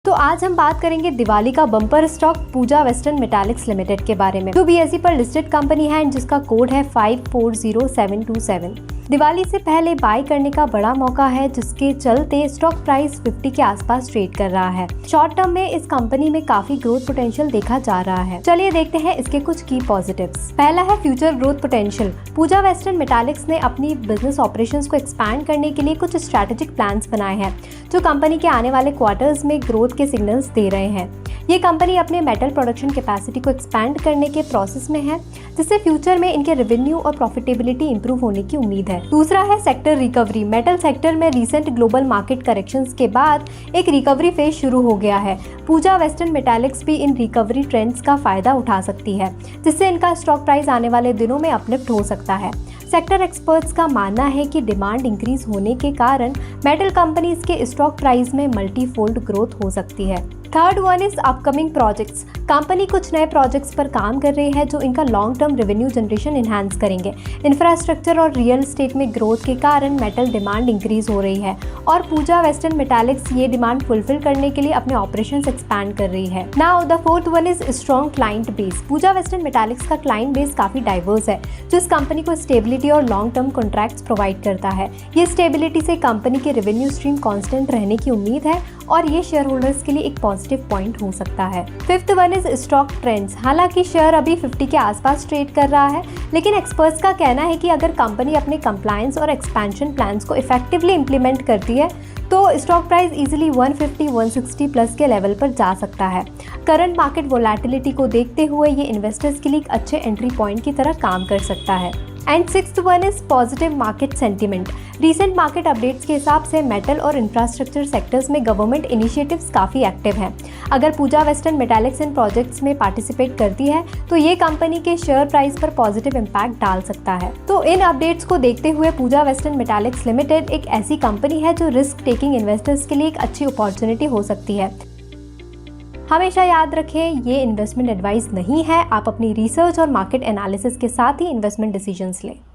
तो आज हम बात करेंगे दिवाली का बम्पर स्टॉक पूजा वेस्टर्न मेटालिक्स लिमिटेड के बारे में, जो बीएसई पर लिस्टेड कंपनी है जिसका कोड है 540727। दिवाली से पहले बाय करने का बड़ा मौका है, जिसके चलते स्टॉक प्राइस 50 के आसपास ट्रेड कर रहा है। शॉर्ट टर्म में इस कंपनी में काफी ग्रोथ पोटेंशियल देखा जा रहा है। चलिए देखते हैं इसके कुछ की पॉजिटिव्स। पहला है फ्यूचर ग्रोथ पोटेंशियल। पूजा वेस्टर्न मेटालिक्स ने अपनी बिजनेस ऑपरेशंस को एक्सपैंड करने के लिए कुछ स्ट्रैटेजिक प्लान्स बनाए हैं, जो कंपनी के आने वाले क्वार्टर्स में ग्रोथ के सिग्नल्स दे रहे हैं। ये कंपनी अपने मेटल प्रोडक्शन कैपेसिटी को एक्सपैंड करने के प्रोसेस में है, जिससे फ्यूचर में इनके रेवेन्यू और प्रॉफिटेबिलिटी इंप्रूव होने की उम्मीद है। दूसरा है सेक्टर रिकवरी। मेटल सेक्टर में रीसेंट ग्लोबल मार्केट करेक्शंस के बाद एक रिकवरी फेज शुरू हो गया है। पूजा वेस्टर्न मेटालिक्स भी इन रिकवरी ट्रेंड्स का फायदा उठा सकती है, जिससे इनका स्टॉक प्राइस आने वाले दिनों में अपलिफ्ट हो सकता है। सेक्टर एक्सपर्ट्स का मानना है कि डिमांड इंक्रीज होने के कारण मेटल कंपनीज के स्टॉक प्राइस में मल्टीफोल्ड ग्रोथ हो सकती है। Third one is upcoming projects. Company कुछ नए प्रोजेक्ट्स पर काम कर रही है, जो इनका long term revenue generation enhance करेंगे। इंफ्रास्ट्रक्चर और रियल एस्टेट में ग्रोथ के कारण मेटल डिमांड इंक्रीज हो रही है और पूजा वेस्टर्न मेटालिक्स ये डिमांड फुलफिल करने के लिए अपने ऑपरेशंस एक्सपैंड कर रही है। Now the fourth one is strong client base. Pooja Western Metaliks का क्लाइंट बेस काफी डाइवर्स है, जो इस कंपनी को स्टेबिलिटी और लॉन्ग टर्म कॉन्ट्रैक्ट्स प्रोवाइड करता है। ये स्टेबिलिटी से कंपनी के रेवेन्यू स्ट्रीम कांस्टेंट रहने की उम्मीद है और ये शेयर होल्डर्स के लिए एक पॉजिटिव पॉइंट हो सकता है। Fifth one is stock trends. हालांकि शेयर अभी 50 के आसपास ट्रेड कर रहा है, लेकिन एक्सपर्ट्स का कहना है कि अगर कंपनी अपने कंप्लायंस और एक्सपेंशन प्लान्स को इफेक्टिवली इंप्लीमेंट करती है तो स्टॉक प्राइस इजीली 150-160 प्लस के लेवल पर जा सकता है। करंट मार्केट वोलेटिलिटी को देखते हुए ये इन्वेस्टर्स के लिए एक अच्छे एंट्री पॉइंट की तरह काम कर सकता है। And sixth one is positive market sentiment. Recent market updates के हिसाब से मेटल और इंफ्रास्ट्रक्चर सेक्टर्स में गवर्नमेंट इनिशिएटिव्स काफ़ी एक्टिव हैं। अगर पूजा वेस्टर्न मेटालिक्स इन प्रोजेक्ट्स में पार्टिसिपेट करती है तो ये कंपनी के शेयर प्राइस पर पॉजिटिव इम्पैक्ट डाल सकता है। तो इन अपडेट्स को देखते हुए पूजा वेस्टर्न मेटालिक्स लिमिटेड एक ऐसी कंपनी है जो रिस्क टेकिंग इन्वेस्टर्स के लिए एक अच्छी अपॉर्चुनिटी हो सकती है। हमेशा याद रखें, ये इन्वेस्टमेंट एडवाइस नहीं है। आप अपनी रिसर्च और मार्केट एनालिसिस के साथ ही इन्वेस्टमेंट डिसीजंस लें।